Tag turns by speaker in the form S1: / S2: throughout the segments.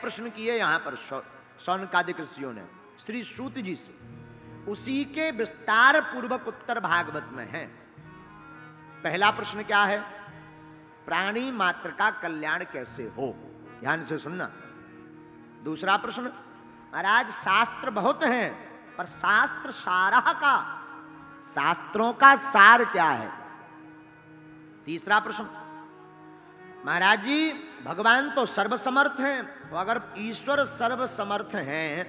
S1: प्रश्न किए यहां पर शौनकादिक ऋषियों ने श्री सूत जी से, उसी के विस्तार पूर्वक उत्तर भागवत में है। पहला प्रश्न क्या है? प्राणी मात्र का कल्याण कैसे हो? ध्यान से सुनना। दूसरा प्रश्न, महाराज शास्त्र बहुत हैं, पर शास्त्र सारह का, शास्त्रों का सार क्या है? तीसरा प्रश्न, महाराज जी भगवान तो सर्वसमर्थ हैं, तो अगर ईश्वर सर्वसमर्थ हैं,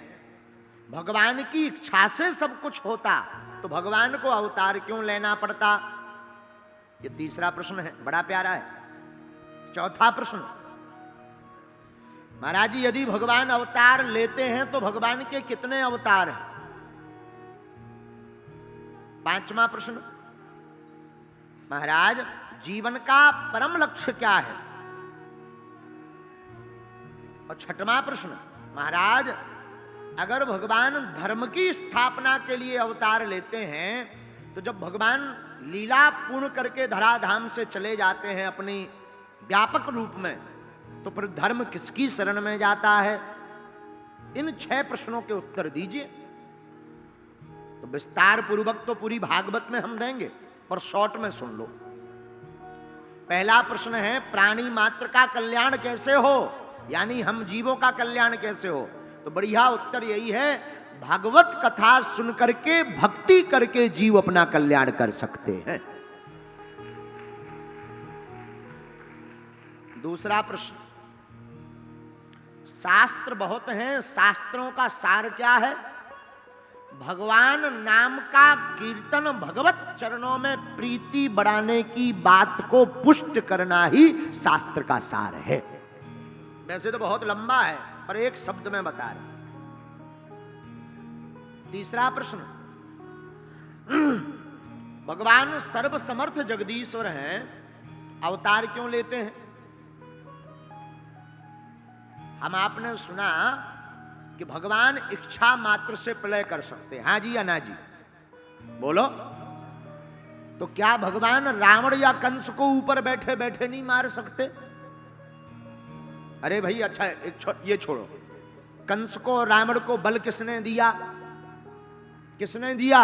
S1: भगवान की इच्छा से सब कुछ होता, तो भगवान को अवतार क्यों लेना पड़ता? ये तीसरा प्रश्न है, बड़ा प्यारा है। चौथा प्रश्न, महाराज जी यदि भगवान अवतार लेते हैं तो भगवान के कितने अवतार हैं? पांचवा प्रश्न, महाराज जीवन का परम लक्ष्य क्या है? और छठवां प्रश्न, महाराज अगर भगवान धर्म की स्थापना के लिए अवतार लेते हैं, तो जब भगवान लीला पूर्ण करके धराधाम से चले जाते हैं अपनी व्यापक रूप में, तो फिर धर्म किसकी शरण में जाता है? इन 6 प्रश्नों के उत्तर दीजिए। तो विस्तार पूर्वक तो पूरी भागवत में हम देंगे, पर शॉर्ट में सुन लो। पहला प्रश्न है प्राणी मात्र का कल्याण कैसे हो, यानी हम जीवों का कल्याण कैसे हो? तो बढ़िया उत्तर यही है, भागवत कथा सुन करके भक्ति करके जीव अपना कल्याण कर सकते हैं। दूसरा प्रश्न, शास्त्र बहुत हैं, शास्त्रों का सार क्या है? भगवान नाम का कीर्तन, भगवत चरणों में प्रीति बढ़ाने की बात को पुष्ट करना ही शास्त्र का सार है। वैसे तो बहुत लंबा है, पर एक शब्द में बता रहे। तीसरा प्रश्न, भगवान सर्वसमर्थ जगदीश्वर हैं, अवतार क्यों लेते हैं? हम आपने सुना कि भगवान इच्छा मात्र से प्रलय कर सकते हैं, हाँ जी या ना जी? बोलो। तो क्या भगवान रावण या कंस को ऊपर बैठे बैठे नहीं मार सकते? अरे भाई अच्छा ये छोड़ो, कंस को रावण को बल किसने दिया? किसने दिया?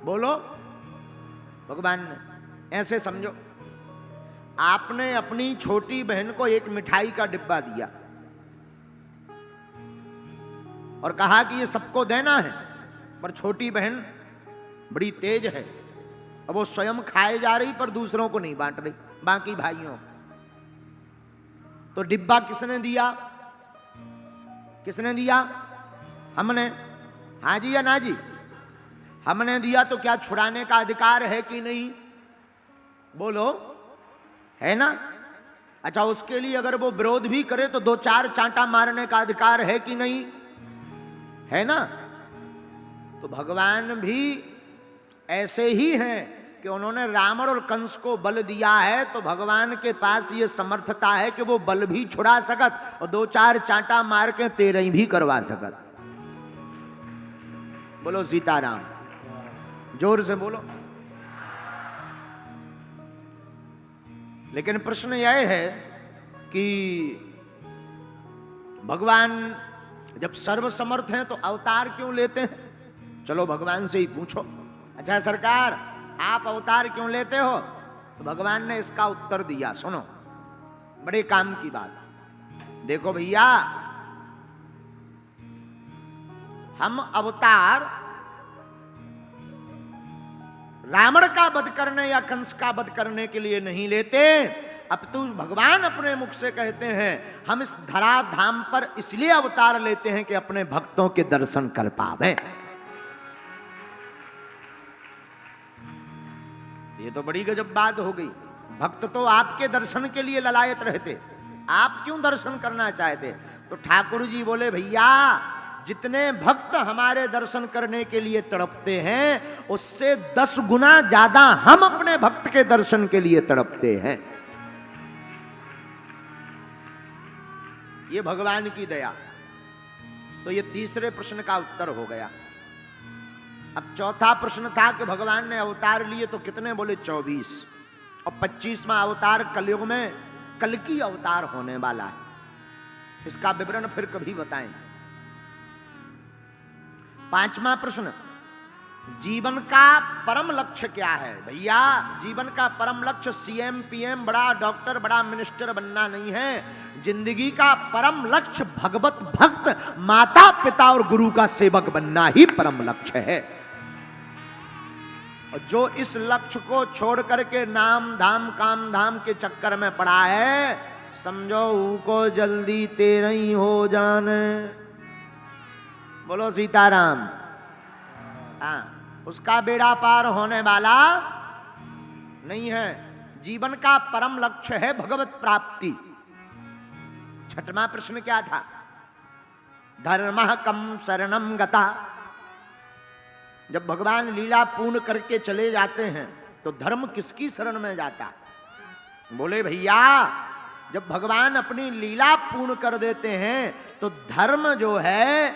S1: बोलो। भगवान ने। ऐसे समझो, आपने अपनी छोटी बहन को एक मिठाई का डिब्बा दिया और कहा कि ये सबको देना है, पर छोटी बहन बड़ी तेज है, अब वो स्वयं खाए जा रही पर दूसरों को नहीं बांट रही, बाकी भाइयों। तो डिब्बा किसने दिया? किसने दिया? हमने। हाँ जी या ना जी? हमने दिया, तो क्या छुड़ाने का अधिकार है कि नहीं? बोलो, है ना? अच्छा, उसके लिए अगर वो विरोध भी करे तो 2-4 चांटा मारने का अधिकार है कि नहीं? है ना? तो भगवान भी ऐसे ही हैं कि उन्होंने रावण और कंस को बल दिया है, तो भगवान के पास ये समर्थता है कि वो बल भी छुड़ा सकत और 2-4 चांटा मार के 13 भी करवा सकत। बोलो सीताराम, जोर से बोलो। लेकिन प्रश्न यह है कि भगवान जब सर्वसमर्थ हैं तो अवतार क्यों लेते हैं? चलो भगवान से ही पूछो। अच्छा सरकार, आप अवतार क्यों लेते हो? तो भगवान ने इसका उत्तर दिया, सुनो, बड़े काम की बात। देखो भैया, हम अवतार रावण का वध करने या कंस का वध करने के लिए नहीं लेते, अब तो भगवान अपने मुख से कहते हैं हम इस धराधाम पर इसलिए अवतार लेते हैं कि अपने भक्तों के दर्शन कर पावे। ये तो बड़ी गजब बात हो गई। भक्त तो आपके दर्शन के लिए ललायत रहते, आप क्यों दर्शन करना चाहते? तो ठाकुर जी बोले, भैया जितने भक्त हमारे दर्शन करने के लिए तड़पते हैं, उससे 10 गुना ज्यादा हम अपने भक्त के दर्शन के लिए तड़पते हैं। ये भगवान की दया। तो ये तीसरे प्रश्न का उत्तर हो गया। अब चौथा प्रश्न था कि भगवान ने अवतार लिए तो कितने? बोले 24, और 25वां अवतार कलयुग में कल्कि अवतार होने वाला है। इसका विवरण फिर कभी बताएं। 5वां प्रश्न, जीवन का परम लक्ष्य क्या है? भैया जीवन का परम लक्ष्य सीएम पीएम बड़ा डॉक्टर बड़ा मिनिस्टर बनना नहीं है। जिंदगी का परम लक्ष्य भगवत भक्त माता पिता और गुरु का सेवक बनना ही परम लक्ष्य है। और जो इस लक्ष्य को छोड़ करके नाम धाम काम धाम के चक्कर में पड़ा है, समझो को जल्दी तेरे ही हो जाने। बोलो सीताराम। हाँ, उसका बेड़ा पार होने वाला नहीं है। जीवन का परम लक्ष्य है भगवत प्राप्ति। 6वां प्रश्न क्या था? धर्मः कम शरणम गता। जब भगवान लीला पूर्ण करके चले जाते हैं तो धर्म किसकी शरण में जाता? बोले भैया जब भगवान अपनी लीला पूर्ण कर देते हैं तो धर्म जो है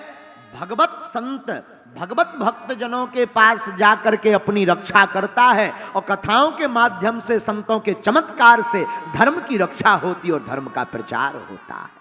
S1: भगवत संत भगवत भक्त जनों के पास जाकर के अपनी रक्षा करता है। और कथाओं के माध्यम से संतों के चमत्कार से धर्म की रक्षा होती और धर्म का प्रचार होता है।